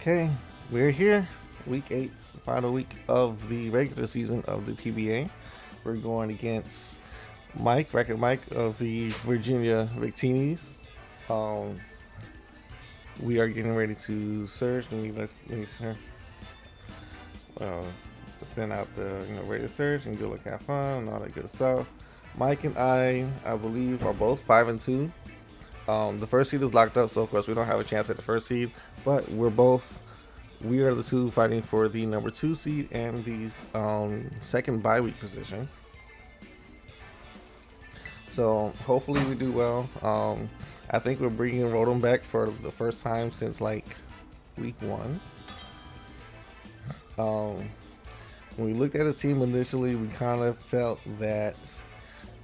Okay, we're here. Week 8, final week of the regular season of the PBA. We're going against Mike, Record Mike of the Virginia Victinis. Um, we are getting ready to surge. Let's sure. Uh, send out the ready to surge and go like have fun and all that good stuff. Mike and I believe, are both 5-2. The first seed is locked up, so of course we don't have a chance at the first seed. But we are the two fighting for the number 2 seed and the second bye week position. So hopefully we do well. I think we're bringing Rotom back for the first time since like week 1. When we looked at his team initially, we kind of felt that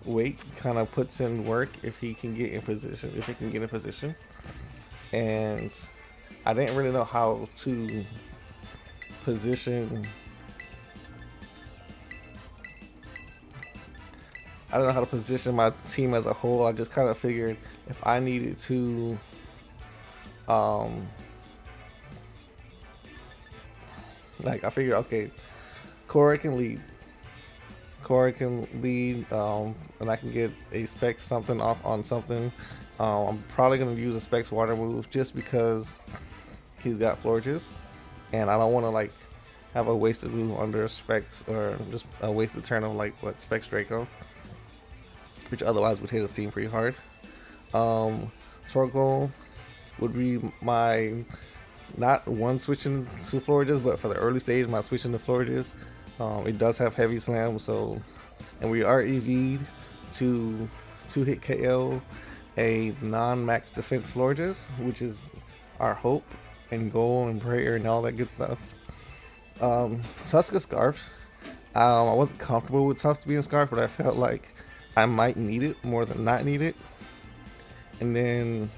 Wake kind of puts in work if he can get in position, and I didn't really know how to position. I don't know how to position my team as a whole. I just kind of figured if I needed to, I figured, okay, Corey can lead. And I can get a Specs something off on something. I'm probably going to use a Specs water move just because he's got Florges, and I don't want to have a wasted move under Specs or just a wasted turn of Specs Draco, which otherwise would hit his team pretty hard. Torkoal would be my not one switching to Florges, but for the early stage, my switching to Florges. It does have heavy slam, and we are EV'd to hit KO a non-max defense Florges, which is our hope and goal and prayer and all that good stuff. Tuska Scarf. I wasn't comfortable with Tusk being Scarf, but I felt like I might need it more than not need it. And then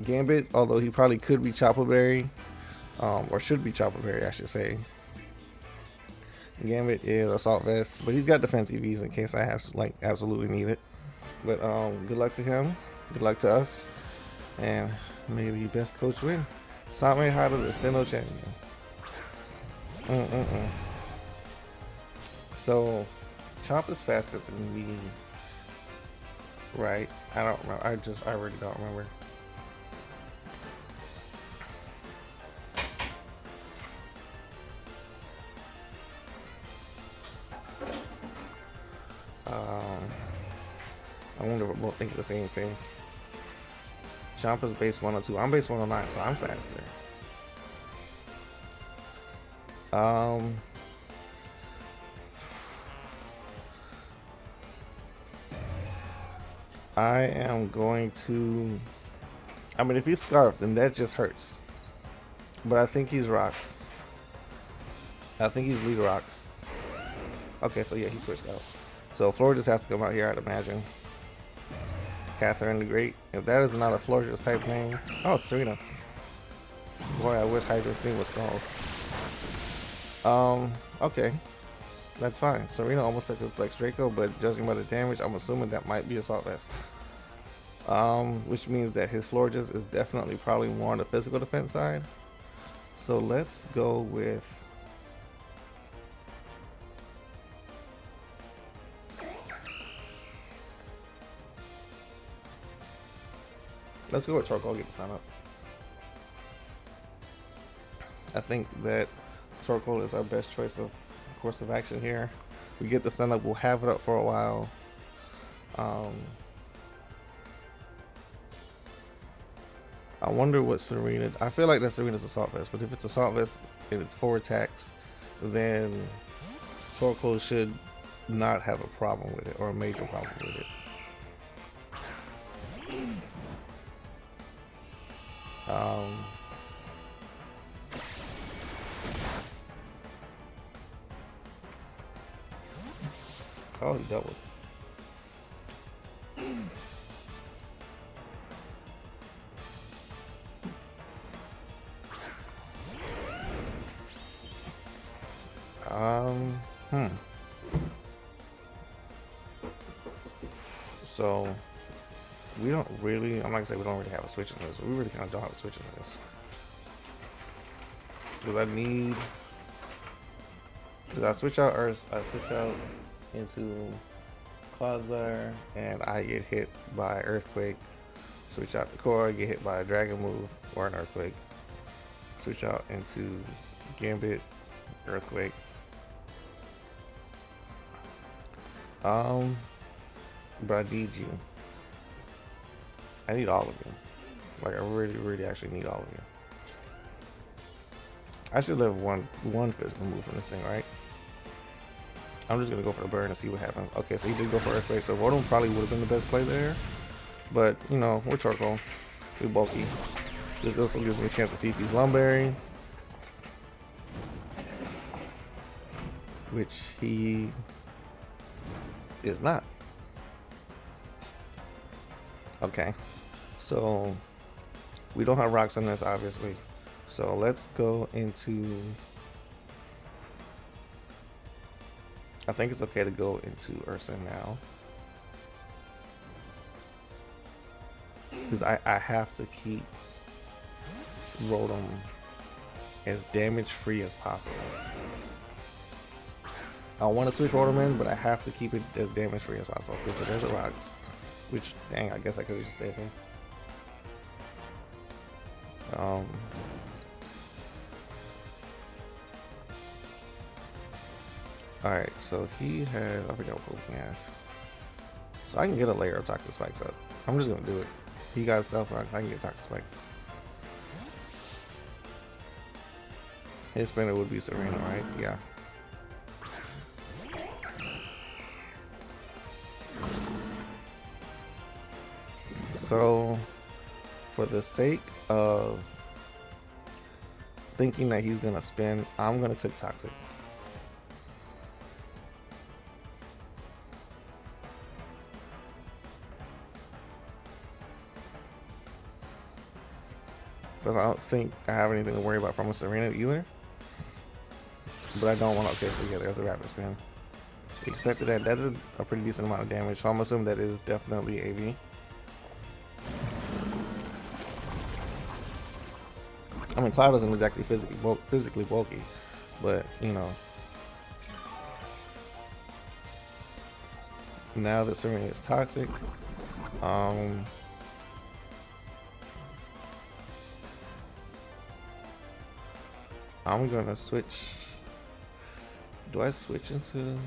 Gambit, although he probably could be Chopper Berry, or should be Chopper Berry, I should say. Gambit is Assault Vest, but he's got defense EVs in case I have absolutely need it. But good luck to him, good luck to us, and may the best coach win. Same Hada, the Sinnoh champion. So Chomp is faster than me, right? I don't remember. I really don't remember. I wonder if we're both thinking the same thing. Chomp is base 102. I'm base 109, so I'm faster. I am going to. I mean, if he's Scarf, then that just hurts. But I think he's Rocks. I think he's lead Rocks. Okay, so yeah, he switched out. So Florges has to come out here, I'd imagine. Catherine the Great. If that is not a Florges type name. Oh, it's Serena. Boy, I wish Hydra's name was called. Okay. That's fine. Serena almost took his Specs Draco, but judging by the damage, I'm assuming that might be Assault Vest. Which means that his Florges is definitely probably more on the physical defense side. So let's go with. Let's go with Torkoal, get the sign up. I think that Torkoal is our best choice of course of action here. We get the sign up, we'll have it up for a while. I wonder what Serena. I feel like that Serena's Assault Vest, but if it's Assault Vest and it's 4 attacks, then Torkoal should not have a problem with it or a major problem with it. Oh, he doubled. So we don't really. I'm not gonna say we don't really have a switch in this. But we really kind of don't have a switch in this. Because I switch out Earth, I switch out into Clodsire, and I get hit by Earthquake. Switch out the core, get hit by a Dragon move or an Earthquake. Switch out into Gambit, Earthquake. But I need you. I need all of you. Like, I really actually need all of you. I should have one physical move from this thing, right? I'm just gonna go for the burn and see what happens. Okay, so he did go for Earthquake, so Rotom probably would have been the best play there. But, you know, we're Torkoal. We're bulky. This also gives me a chance to see if he's Lumberry. Which he is not. Okay. So, we don't have rocks on this, obviously. So, let's go into... I think it's okay to go into Ursa now. Because I have to keep Rotom as damage free as possible. I want to switch Rotom in, but I have to keep it as damage free as possible. Okay, so there's the rocks. Which, dang, I guess I could have just stayed here. Alright, so he has, I forgot what he has. So I can get a layer of Toxic Spikes up. I'm just gonna do it. He got Stealth Rock, I can get Toxic Spikes. His spinner would be Serena, right? Yeah. So, for the sake of thinking that he's gonna spin, I'm gonna click Toxic. Because I don't think I have anything to worry about from a Serena either. But I don't want to. Okay, so yeah, there's a rapid spin. Expected that. That did a pretty decent amount of damage, so I'm assuming that is definitely AV. I mean, Cloud isn't exactly physically bulky, but you know. Now that Serena is toxic, I'm gonna switch. Do I switch into?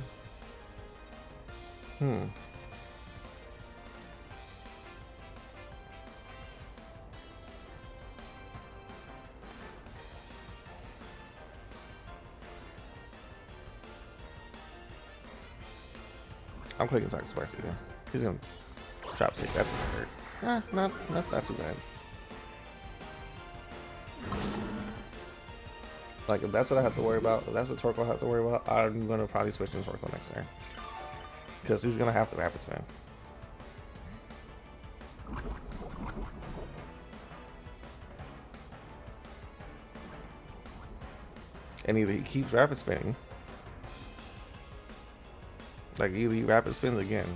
I'm clicking Toxic Spikes again. He's gonna drop kick. That's gonna hurt. That's not too bad. Like, if that's what I have to worry about, if that's what Torkoal has to worry about, I'm gonna probably switch to Torkoal next turn. Because he's gonna have to rapid spin. And either he keeps rapid spinning, like either he rapid spins again,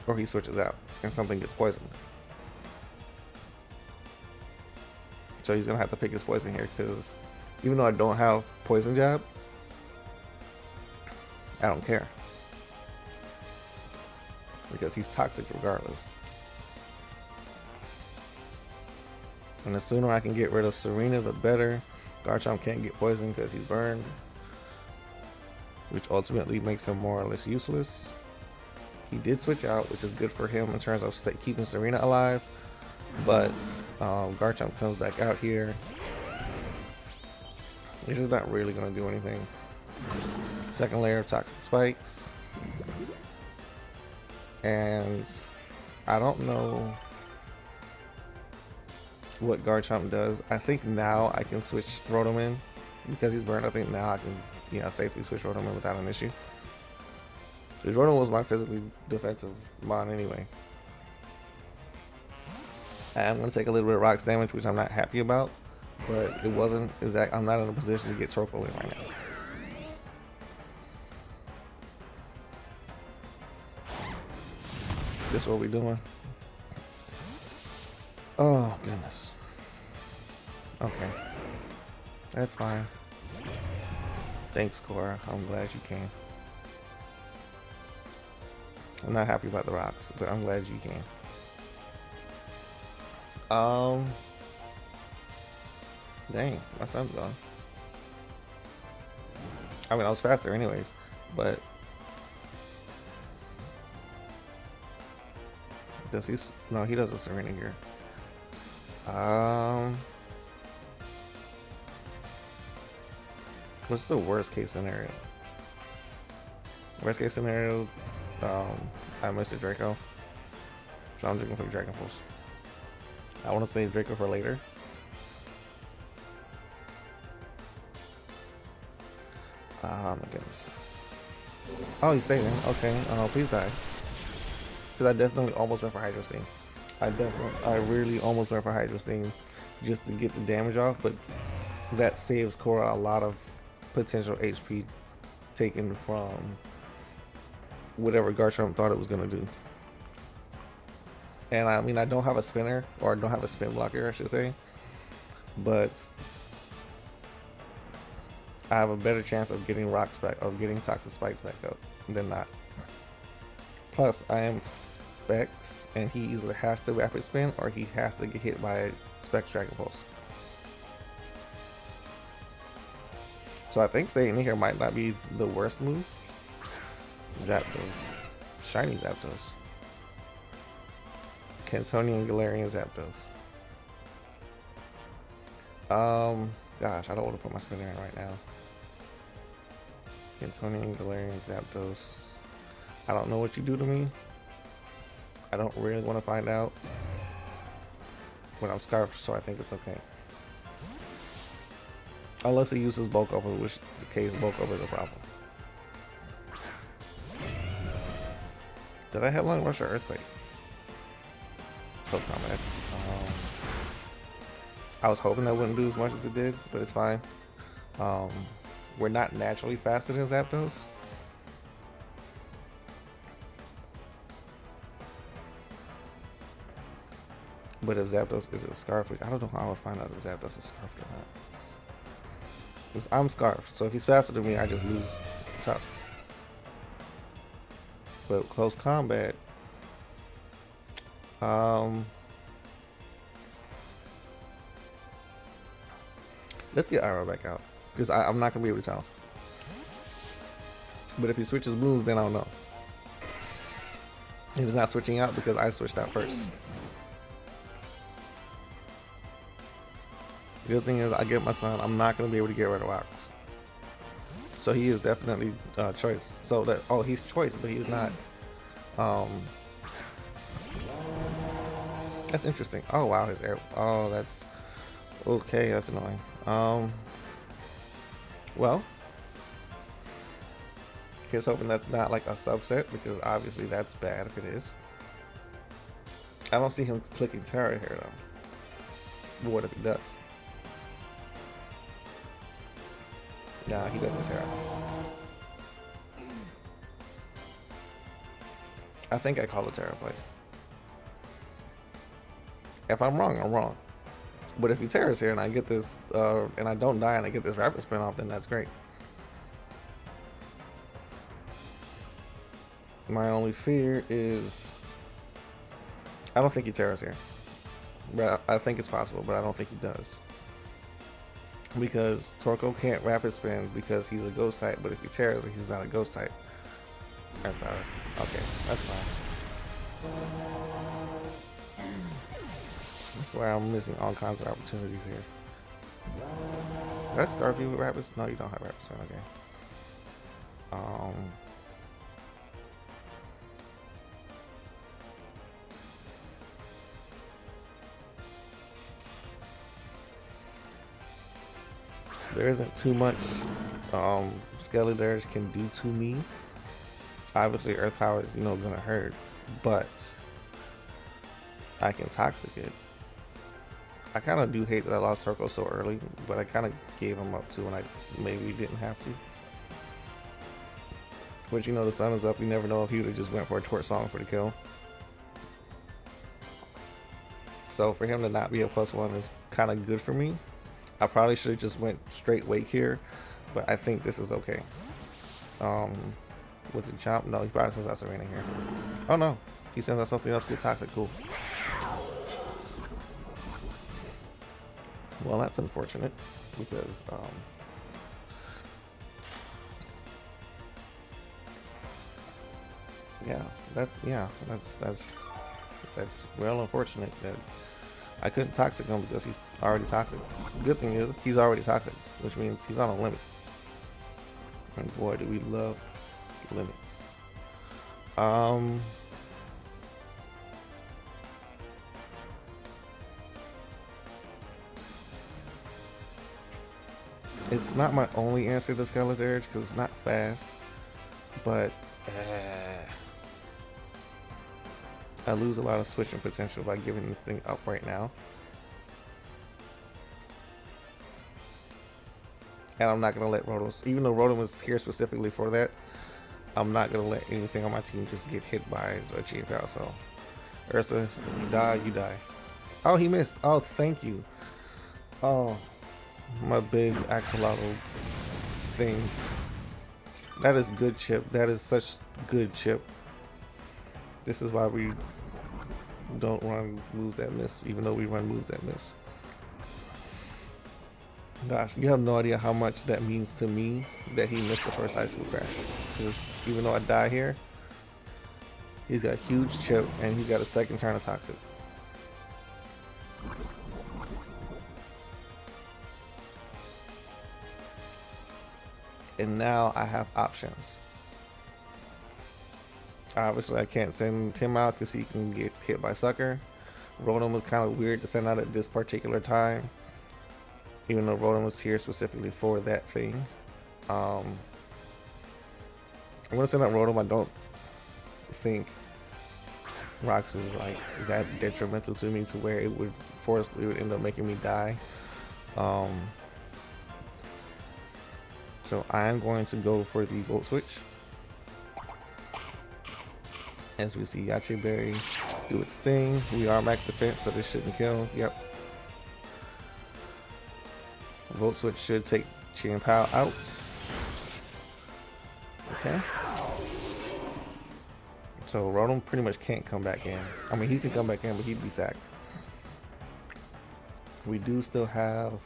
or he switches out and something gets poisoned. So he's gonna have to pick his poison here, because even though I don't have poison jab, I don't care, because he's toxic regardless. And the sooner I can get rid of Serena, the better. Garchomp can't get poisoned because he's burned, which ultimately makes him more or less useless. He did switch out, which is good for him in terms of keeping Serena alive, but Garchomp comes back out here. He's just not really going to do anything. Second layer of Toxic Spikes. And I don't know what Garchomp does. I think now I can switch Rotom in because he's burned. I think now I can, you know, safely switch Rotom in without an issue. Because Rotom was my physically defensive mon anyway. I'm going to take a little bit of rocks damage, which I'm not happy about, but it wasn't exact. I'm not in a position to get Torkoal in right now. This is what we doing. Oh goodness. Okay. That's fine. Thanks, Cora. I'm glad you came. I'm not happy about the rocks, but I'm glad you came. Dang, my son's gone. I mean, I was faster anyways, but does he? No, he doesn't surrender here. What's the worst case scenario? Worst case scenario, I missed a Draco, so I'm just gonna pick Dragon Pulse. I want to save Draco for later. Ah, my goodness. Oh, he's staying. Okay. Please die. Because I definitely almost went for Hydro Steam. I really almost went for Hydro Steam just to get the damage off, but that saves Cora a lot of potential HP taken from whatever Garchomp thought it was gonna do. And I mean, I don't have a spinner, or I don't have a spin blocker, I should say, but I have a better chance of getting rocks back, of getting toxic spikes back up than not. Plus, I am Specs, and he either has to rapid spin or he has to get hit by Specs Dragon Pulse. So I think staying in here might not be the worst move. Zapdos. Shiny Zapdos. Cantonian Galarian Zapdos. Gosh, I don't want to put my spinner in right now. Cantonian Galarian Zapdos. I don't know what you do to me. I don't really want to find out. But I'm scarfed, so I think it's okay. Unless he uses bulk up, in which the case bulk up is a problem. Did I headlong rush or earthquake? So combat. I was hoping that wouldn't do as much as it did, but it's fine. We're not naturally faster than Zapdos. But if Zapdos is a scarf, I don't know how I would find out if Zapdos is scarfed or not. Because I'm scarfed, so if he's faster than me, I just lose tops. But close combat, let's get Iroh back out, because I'm not gonna be able to tell. But if he switches moves, then I'll know. He's not switching out because I switched out first. The good thing is I get my son, I'm not going to be able to get rid of rocks. So he is definitely choice. So that, oh, he's choice, but he's not. That's interesting. Oh wow, his air. Oh, that's okay. That's annoying. Well, here's hoping that's not like a subset, because obviously that's bad if it is. I don't see him clicking Terra here though. But what if he does? Nah, he doesn't Terra. I think I call it Terra play. If I'm wrong, I'm wrong. But if he Terra's here and I get this, and I don't die and I get this rapid spin off, then that's great. My only fear is I don't think he Terra's here. But I think it's possible, but I don't think he does. Because Torkoal can't rapid spin because he's a ghost type, but if he Terra's, he's not a ghost type. Okay, that's fine. That's where I'm missing all kinds of opportunities here. Did I scarf you with rapid? No, you don't have rapid spin. Okay. There isn't too much Skeletor can do to me. Obviously, Earth Power is, gonna hurt, but I can Toxic it. I kind of do hate that I lost Torkoal so early, but I kind of gave him up too when I maybe didn't have to. But the sun is up. You never know if he would have just went for a Torch Song for the kill. So for him to not be a +1 is kind of good for me. I probably should have just went straight wake here, but I think this is okay. Was it Chomp? No, he probably sends out Serena here. Oh no, he sends out something else to get toxic. Cool. Well, that's unfortunate because that's real unfortunate that I couldn't toxic him because he's already toxic. Good thing is he's already toxic, which means he's on a limit. And boy, do we love limits. It's not my only answer to Skeledirge because it's not fast, but I lose a lot of switching potential by giving this thing up right now. And I'm not going to let Rotom, even though Rotom was here specifically for that, I'm not going to let anything on my team just get hit by a Chiapao. So, Ursa, you die, you die. Oh, he missed. Oh, thank you. Oh, my big axolotl thing. That is good chip. That is such good chip. This is why we don't run moves that miss, even though we run moves that miss. Gosh, you have no idea how much that means to me that he missed the first Ice School Crash. Because even though I die here, he's got a huge chip and he's got a second turn of Toxic. And now I have options. Obviously, I can't send him out because he can get hit by Sucker. Rotom was kind of weird to send out at this particular time, even though Rotom was here specifically for that thing. I'm gonna send out Rotom. I don't think Rocks is like that detrimental to me to where it would end up making me die. So I'm going to go for the Volt Switch. As we see Yache Berry do its thing. We are max defense, so this shouldn't kill. Yep. Volt Switch should take Chiapao out. Okay. So Rotom pretty much can't come back in. I mean, he can come back in, but he'd be sacked. We do still have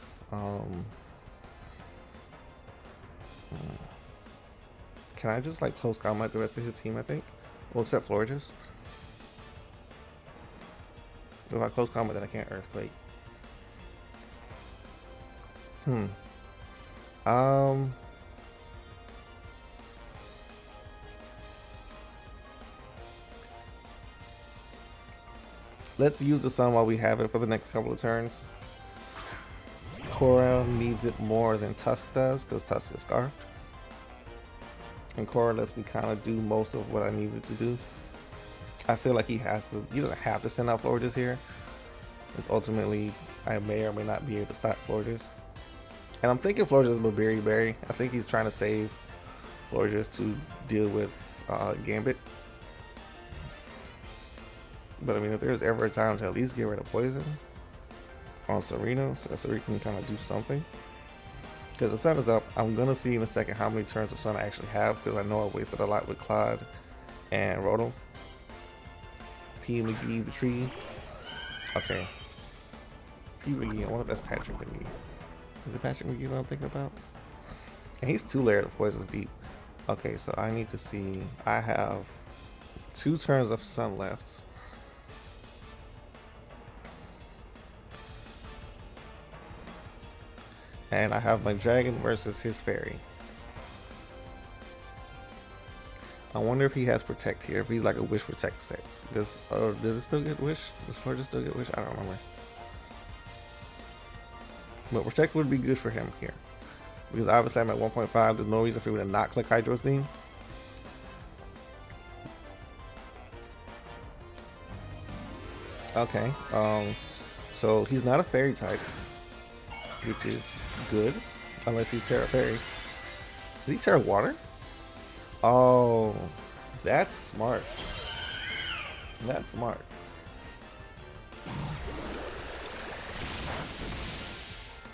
can I just like close combat the rest of his team, I think? Well, except Florges. If I close combat, then I can't Earthquake. Let's use the sun while we have it for the next couple of turns. Cora needs it more than Tusk does because Tusk is scarfed. And Cora lets me kind of do most of what I needed to do. I feel like he doesn't have to send out Florges here. It's ultimately, I may or may not be able to stop Florges. And I'm thinking Florges is Berry. I think he's trying to save Florges to deal with Gambit. But I mean, if there's ever a time to at least get rid of Poison on Serena, so we can kind of do something. Because the sun is up, I'm going to see in a second how many turns of sun I actually have, because I know I wasted a lot with Clod and Rotom. P. McGee, the tree. Okay. P. McGee, I wonder if that's Patrick McGee. Is it Patrick McGee that I'm thinking about? And he's 2-layered of Poison's Deep. Okay, so I need to see. I have 2 turns of sun left. And I have my dragon versus his fairy. I wonder if he has protect here. If he's like a wish protect sets. Does it still get wish? Does Florges still get wish? I don't remember. But protect would be good for him here. Because obviously I'm at 1.5. There's no reason for me to not click Hydro Steam. Okay. So he's not a fairy type, which is good, unless he's Terra Fairy. Is he Terra Water? Oh, that's smart. That's smart.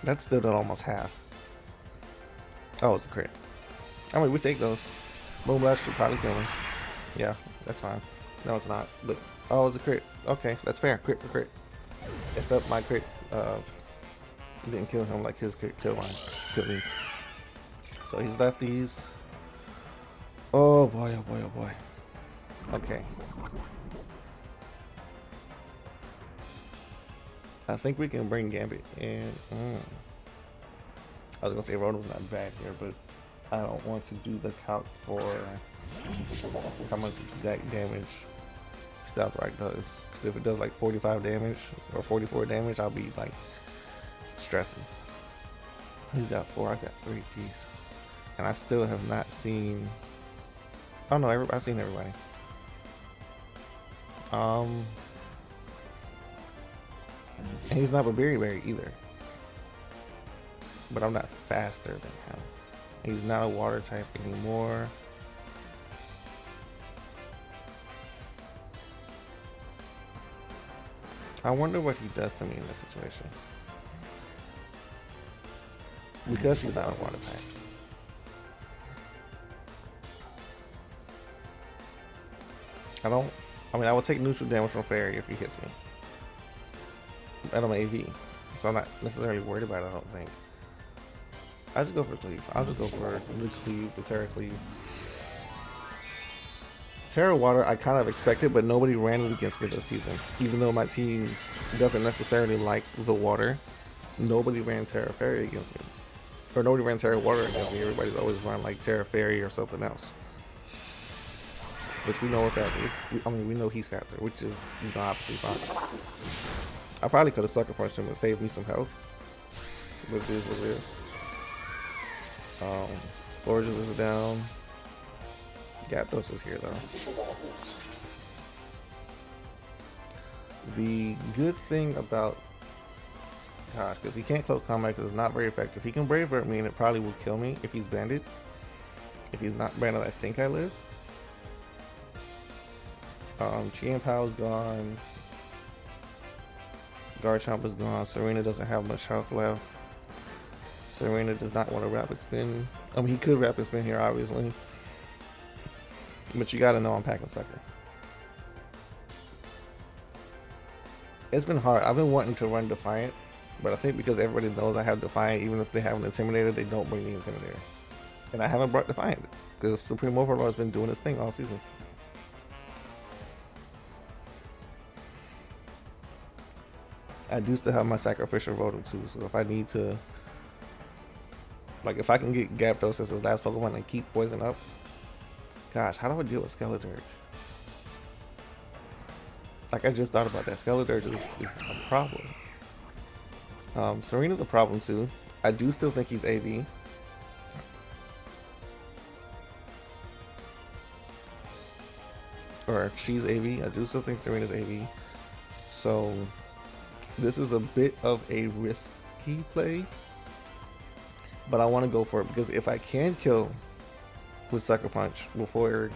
That's still done almost half. Oh, it's a crit. I mean, we take those. Boom Blast should probably kill me. Yeah, that's fine. No, it's not. But oh, it's a crit. Okay, that's fair. Crit for crit. Except my crit didn't kill him like his crit kill line killed me. So he's left these. Oh boy, oh boy, oh boy. Okay. I think we can bring Gambit in. I was gonna say Rotom's not bad here, but I don't want to do the count for how much exact damage Stealth Rock does. Because if it does like 45 damage or 44 damage, I'll be like stressing. He's got 4, I got 3 keys. And I still have not seen. Oh no, I've seen everybody. And he's not a berry either. But I'm not faster than him. He's not a water type anymore. I wonder what he does to me in this situation. Because he's not a water type. I mean, I will take neutral damage from Fairy if he hits me. And I'm AV. So I'm not necessarily worried about it, I don't think. I just go for Cleave. I'll just go for the Cleave, the Terra Cleave. Terra Water, I kind of expected, but nobody ran it against me this season. Even though my team doesn't necessarily like the water, nobody ran Terra Fairy against me. Or nobody ran Terra Water against me. Everybody's always run like Terra Fairy or something else. Which we know what that is. I mean, we know he's faster, which is, you know, obviously fine. I probably could have sucker punched him and saved me some health. But this is what it is. Forges is down. Gyarados is here though. The good thing about, gosh, because he can't close combat because it's not very effective. He can Brave Bird me and it probably will kill me if he's banded. If he's not banded, I think I live. Chien-Pao is gone. Garchomp is gone. Serena doesn't have much health left. Serena does not want to rapid spin. I mean, he could rapid spin here, obviously. But you gotta know I'm packing sucker. It's been hard. I've been wanting to run Defiant, but I think because everybody knows I have Defiant, even if they have an Intimidator, they don't bring the Intimidator. And I haven't brought Defiant because Supreme Overlord has been doing his thing all season. I do still have my Sacrificial Rotom too, so if I need to, like if I can get Gyarados as his last Pokemon and keep poison up. Gosh, how do I deal with Skeledirge? Like I just thought about that. Skeledirge is a problem. Serena's a problem too. I do still think he's AV. Or she's AV. I do still think Serena's AV. So this is a bit of a risky play. But I want to go for it because if I can kill with Sucker Punch before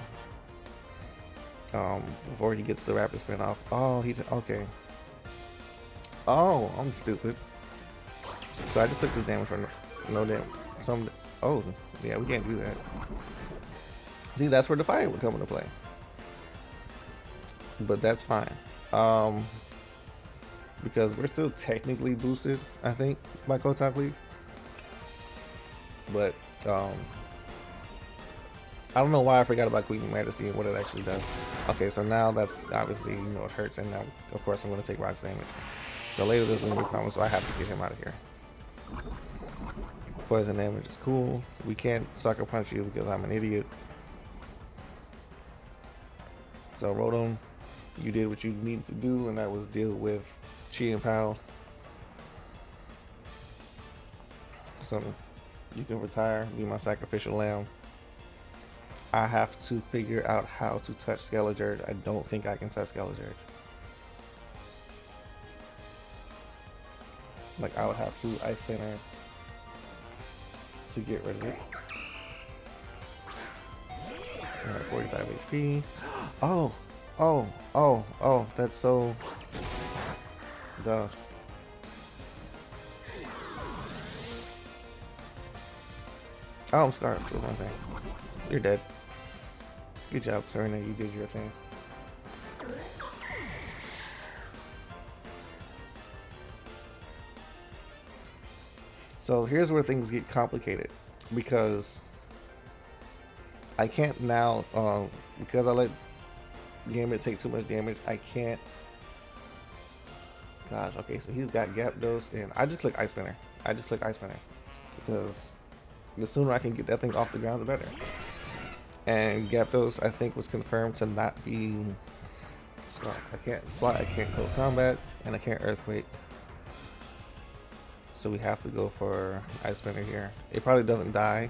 he gets the rapid spin off. Oh, okay. Oh, I'm stupid. So I just took this damage for no damage. Oh, yeah, we can't do that. See, that's where Defiant would come into play. But that's fine. Because we're still technically boosted, I think, by Kotak League. But I don't know why I forgot about Queen Majesty and what it actually does. Okay, so now that's obviously, you know, it hurts, and now of course I'm going to take rocks damage. So later this is going to be a problem, so I have to get him out of here. Poison damage is cool. We can't sucker punch you because I'm an idiot. So Rotom, you did what you needed to do, and that was deal with Chien-Pao. So you can retire, be my sacrificial lamb. I have to figure out how to touch Skeledirge. I don't think I can touch Skeledirge. Like I would have to Ice Spinner to get rid of it. Alright, 45 HP. Oh, that's so duh. Oh, I'm scarred. What am I saying? You're dead. Good job, Serena. You did your thing. So here's where things get complicated, because I can't now, because I let Gambit take too much damage, I can't. Gosh, okay, so he's got Gyarados, and I just click Ice Spinner. Because the sooner I can get that thing off the ground, the better. And Gyarados, I think, was confirmed to not be. So I can't fly, I can't go combat, and I can't Earthquake. So we have to go for Ice Spinner here. It probably doesn't die,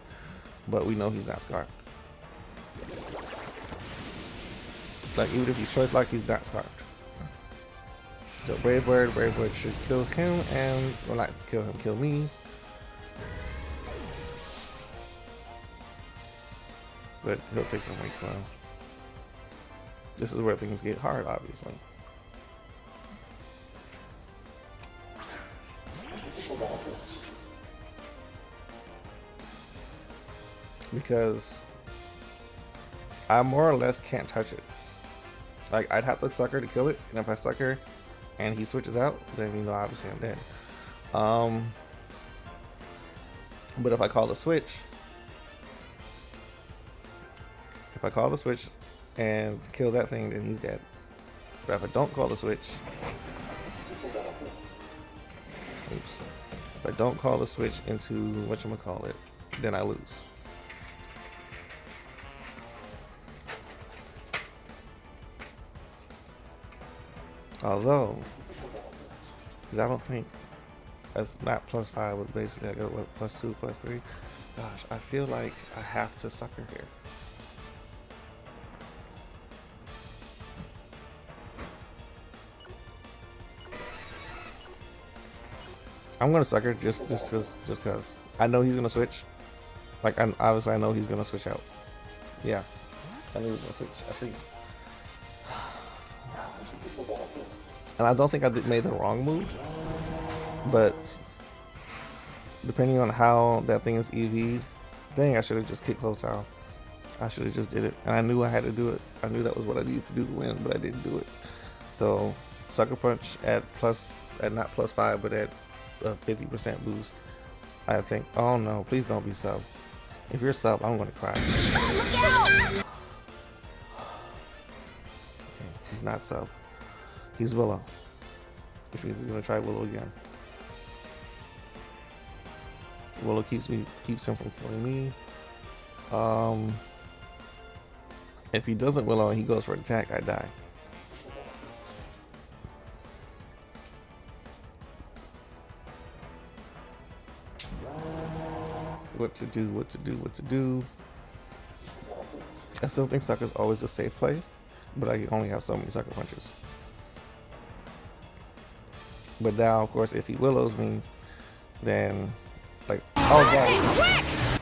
but we know he's not scarfed. Like, even if he's choice locked, he's not scarfed. So Brave Bird should kill him, and, well, not kill him, kill me. But he'll take some weak blow. This is where things get hard, obviously. Because I more or less can't touch it. Like, I'd have to sucker to kill it, and if I sucker and he switches out, then, you know, obviously I'm dead. But if I call the switch, and kill that thing, then he's dead. But if I don't call the switch, oops. If I don't call the switch into whatchamacallit, then I lose. Although, because I don't think that's not +5, but basically I got what, +2, +3. Gosh, I feel like I have to sucker here. I'm gonna sucker just cause I know he's gonna switch. Like, obviously I know he's gonna switch out. Yeah, I knew he was gonna switch. I think. And I don't think I made the wrong move, but depending on how that thing is EV, dang, I should have just kicked Clodsire. I should have just did it, and I knew I had to do it. I knew that was what I needed to do to win, but I didn't do it. So Sucker Punch at not +5, but at a 50% boost. I think. Oh no! Please don't be sub. If you're sub, I'm gonna cry. Look out! Okay, he's not sub. He's Willow. Which means he's gonna try Willow again. Willow keeps him from killing me. If he doesn't Willow and he goes for an attack, I die. What to do. I still think Sucker's always a safe play, but I only have so many Sucker Punches. But now, of course, if he Willows me, then, like, oh god.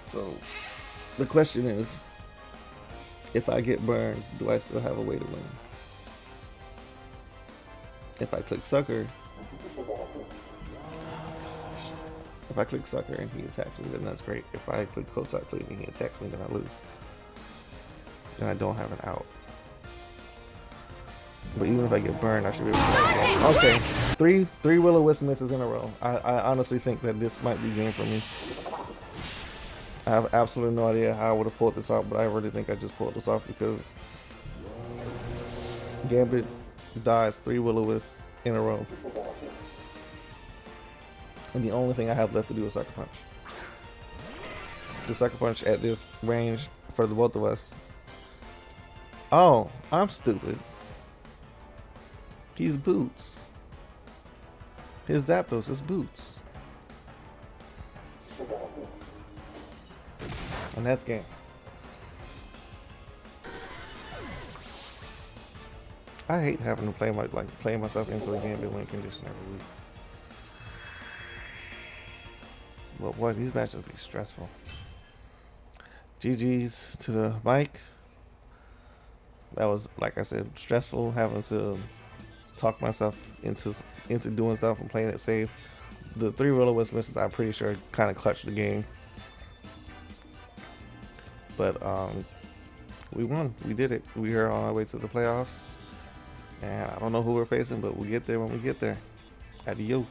So, the question is, if I get burned, do I still have a way to win? If I click Sucker, and he attacks me, then that's great. If I click Clodsire and he attacks me, then I lose. Then I don't have an out. But even if I get burned, I should be able to. Okay, three Will-O-Wisp misses in a row. I honestly think that this might be game for me. I have absolutely no idea how I would have pulled this off, but I really think I just pulled this off because Gambit dodged 3 Will-O-Wisps in a row. And the only thing I have left to do is Sucker Punch. The Sucker Punch at this range for the both of us. Oh, I'm stupid. He's Boots. His Zapdos is Boots. And that's game. I hate having to play myself into a game and win condition every week. But boy, these matches be stressful. GG's to Mike. That was, like I said, stressful having to talk myself into into doing stuff and playing it safe. The 3 will-o-wisp misses, I'm pretty sure, kind of clutched the game. But we won. We did it. We are on our way to the playoffs. And I don't know who we're facing, but we'll get there when we get there. Adios.